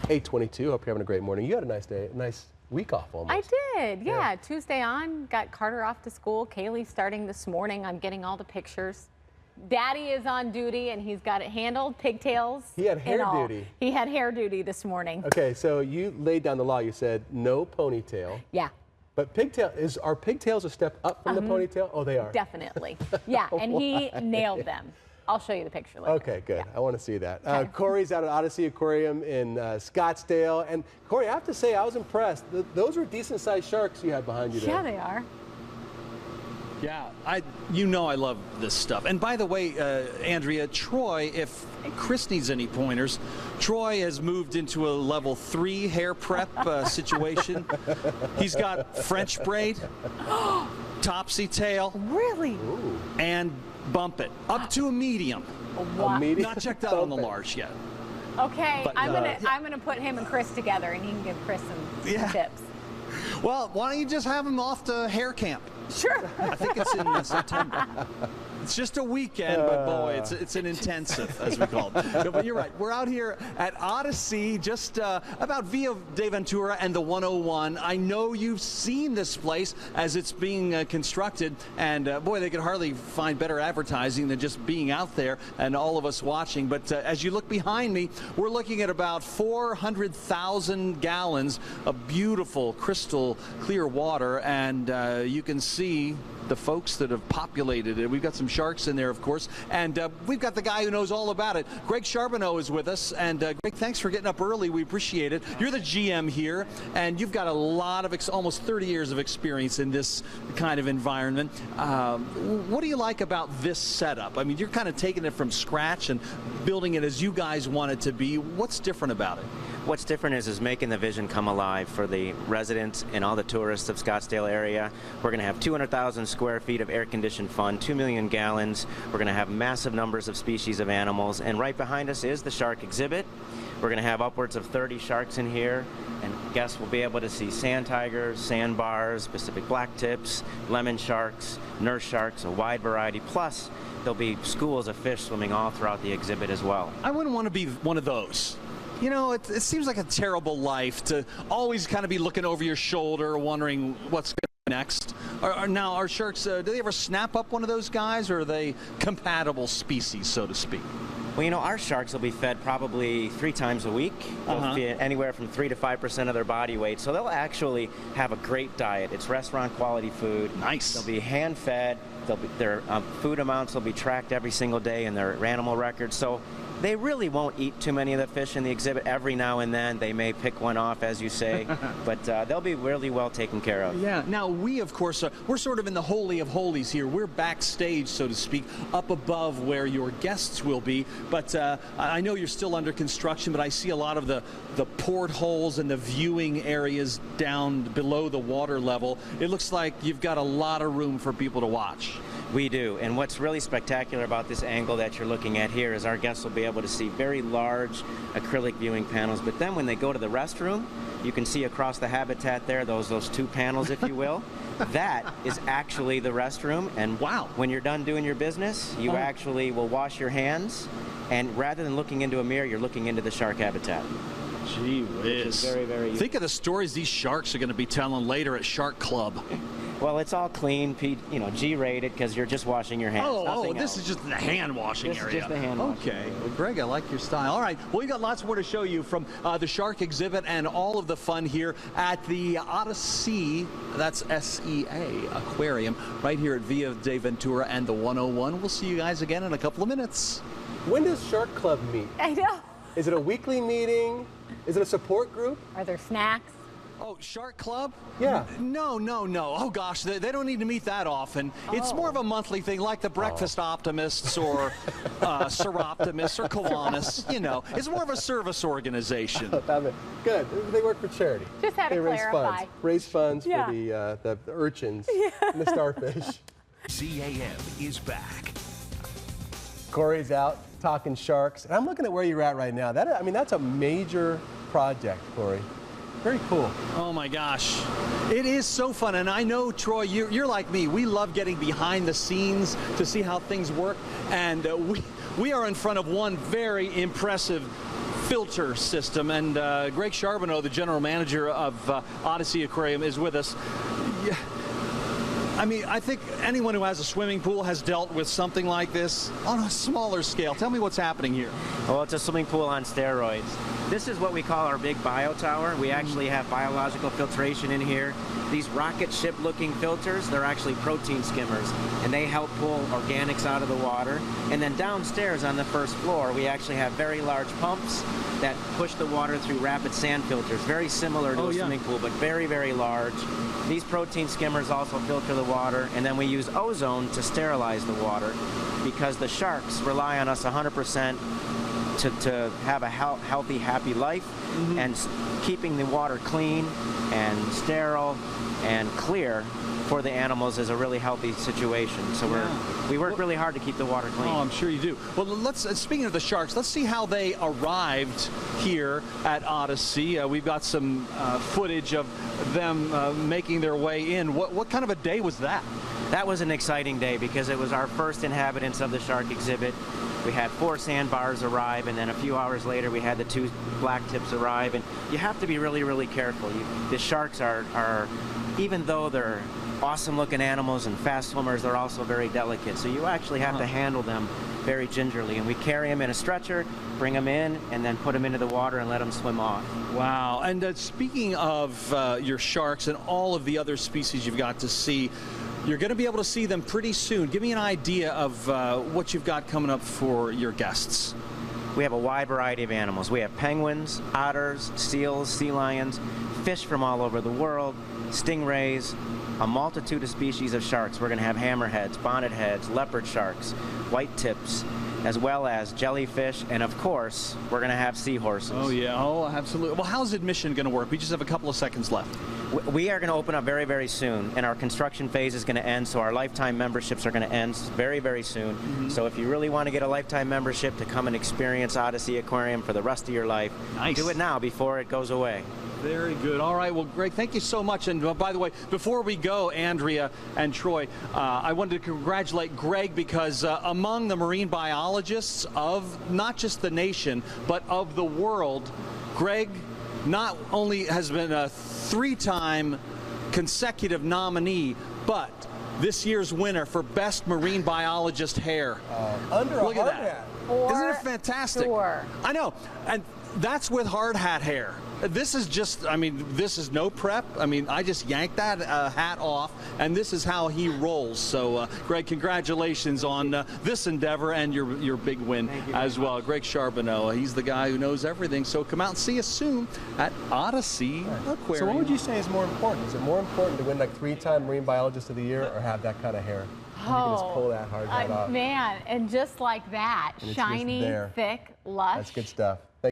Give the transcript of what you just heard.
8:22. Hope you're having a great morning. You had a nice day, a nice week off almost. I did, yeah. Tuesday on, got Carter off to school. Kaylee's starting this morning. I'm getting all the pictures. Daddy is on duty, and he's got it handled, pigtails. He had hair duty. He had hair duty this morning. Okay, so you laid down the law. You said no ponytail. Yeah. But are pigtails a step up from the ponytail? Oh, they are. Definitely. Yeah, and he nailed them. I'll show you the picture later. Okay, good. Yeah. I want to see that. Cory's out at Odysea Aquarium in Scottsdale. And Cory, I have to say, I was impressed. Those were decent-sized sharks you had behind you there. Yeah, they are. Yeah, you know I love this stuff. And by the way, Andrea, Troy, if Chris needs any pointers, Troy has moved into a level 3 hair prep situation. He's got French braid, topsy tail. Really? Ooh. And bump it up to a medium. Wow. A medium? Not checked out on the large yet. Okay, But, I'm gonna put him and Chris together, and he can give Chris some tips. Well, why don't you just have him off to hair camp? Sure. I think it's in September. It's just a weekend, but boy, it's an intensive, as we call it. But you're right. We're out here at Odyssey, just about Via de Ventura and the 101. I know you've seen this place as it's being constructed, and boy, they could hardly find better advertising than just being out there and all of us watching. But as you look behind me, we're looking at about 400,000 gallons of beautiful, crystal clear water, and you can see the folks that have populated it. We've got some sharks in there, of course, and we've got the guy who knows all about it. Greg Charbonneau is with us, and Greg, thanks for getting up early. We appreciate it. You're the GM here, and you've got a lot of almost 30 years of experience in this kind of environment. What do you like about this setup? I mean, you're kind of taking it from scratch and building it as you guys want it to be. What's different about it? What's different is making the vision come alive for the residents and all the tourists of Scottsdale area. We're going to have 200,000 square feet of air-conditioned fun, 2 million gallons. We're going to have massive numbers of species of animals, and right behind us is the shark exhibit. We're going to have upwards of 30 sharks in here, and guests will be able to see sand tigers, sandbars, Pacific blacktips, lemon sharks, nurse sharks, a wide variety. Plus, there'll be schools of fish swimming all throughout the exhibit as well. I wouldn't want to be one of those. You know, it seems like a terrible life to always kind of be looking over your shoulder, wondering what's going to be next. Now, are sharks, do they ever snap up one of those guys, or are they compatible species, so to speak? Well, you know, our sharks will be fed probably 3 times a week. They'll feed anywhere from 3 to 5% of their body weight, so they'll actually have a great diet. It's restaurant quality food. Nice. They'll be hand fed. Their food amounts will be tracked every single day in their animal records. So they really won't eat too many of the fish in the exhibit. Every now and then they may pick one off, as you say, but they'll be really well taken care of. Yeah. Now, we, of course, we're sort of in the holy of holies here. We're backstage, so to speak, up above where your guests will be. But I know you're still under construction, but I see a lot of the portholes and the viewing areas down below the water level. It looks like you've got a lot of room for people to watch. We do, and what's really spectacular about this angle that you're looking at here is our guests will be able to see very large acrylic viewing panels, but then when they go to the restroom, you can see across the habitat there, those 2 panels, if you will. That is actually the restroom, and wow, when you're done doing your business, you actually will wash your hands, and rather than looking into a mirror, you're looking into the shark habitat. Gee whiz. Very, very Think of the stories these sharks are going to be telling later at Shark Club. Well, it's all clean, G-rated, because you're just washing your hands. This is just the hand washing area. This is just the hand washing. Okay. Well, Greg, I like your style. All right. Well, we've got lots more to show you from the shark exhibit and all of the fun here at the Odyssey, that's S-E-A, Aquarium, right here at Via de Ventura and the 101. We'll see you guys again in a couple of minutes. When does Shark Club meet? I know. Is it a weekly meeting? Is it a support group? Are there snacks? Oh, Shark Club? Yeah. No. Oh, gosh, they don't need to meet that often. It's more of a monthly thing, like the Breakfast Optimists or Seroptimists or Kiwanis. You know, it's more of a service organization. Good. They work for charity. Just had to clarify. Raise funds for the urchins and the starfish. CAM is back. Cory's out talking sharks, and I'm looking at where you're at right now. That's a major project, Cory. Very cool. Oh my gosh. It is so fun, and I know, Troy, you're like me. We love getting behind the scenes to see how things work, and we are in front of one very impressive filter system. And Greg Charbonneau, the general manager of Odysea Aquarium, is with us. Yeah. I mean, I think anyone who has a swimming pool has dealt with something like this on a smaller scale. Tell me what's happening here. Well, it's a swimming pool on steroids. This is what we call our big bio tower. We actually have biological filtration in here. These rocket ship looking filters, they're actually protein skimmers, and they help pull organics out of the water. And then downstairs on the first floor, we actually have very large pumps that push the water through rapid sand filters, very similar to a swimming pool, but very, very large. These protein skimmers also filter the water, and then we use ozone to sterilize the water because the sharks rely on us 100% to have a healthy, happy life, and keeping the water clean and sterile and clear for the animals is a really healthy situation. So we work really hard to keep the water clean. Oh, I'm sure you do. Well, speaking of the sharks, let's see how they arrived here at Odyssey. We've got some footage of them making their way in. What kind of a day was that? That was an exciting day because it was our first inhabitants of the shark exhibit. We had 4 sandbars arrive, and then a few hours later we had the 2 black tips arrive. And you have to be really, really careful. The sharks are, even though they're awesome looking animals and fast swimmers, they're also very delicate. So you actually have to handle them very gingerly. And we carry them in a stretcher, bring them in, and then put them into the water and let them swim off. Wow. And speaking of your sharks and all of the other species you've got to see, you're going to be able to see them pretty soon. Give me an idea of what you've got coming up for your guests. We have a wide variety of animals. We have penguins, otters, seals, sea lions, fish from all over the world, stingrays, a multitude of species of sharks. We're going to have hammerheads, bonnet heads, leopard sharks, white tips, as well as jellyfish, and of course, we're going to have seahorses. Oh yeah, oh absolutely. Well, how's admission going to work? We just have a couple of seconds left. We are going to open up very, very soon, and our construction phase is going to end, so our lifetime memberships are going to end very, very soon. So if you really want to get a lifetime membership to come and experience Odysea Aquarium for the rest of your life, do it now before it goes away. Very good. All right. Well, Greg, thank you so much. And by the way, before we go, Andrea and Troy, I wanted to congratulate Greg because among the marine biologists of not just the nation, but of the world, Greg not only has been a 3-time consecutive nominee, but this year's winner for Best Marine Biologist Hair. Under Look a hard at that. hat. Isn't it fantastic? Sure. I know. And that's with hard hat hair. This is just, I mean, this is no prep. I mean, I just yanked that hat off, and this is how he rolls. So, Greg, congratulations on this endeavor and your big win as well. Greg Charbonneau, he's the guy who knows everything. So come out and see us soon at Odysea Aquarium. So what would you say is more important? Is it more important to win like 3-time Marine Biologist of the Year or have that kind of hair? You can just pull that hard hat off. Man, and just like that, And shiny, thick, lush. That's good stuff.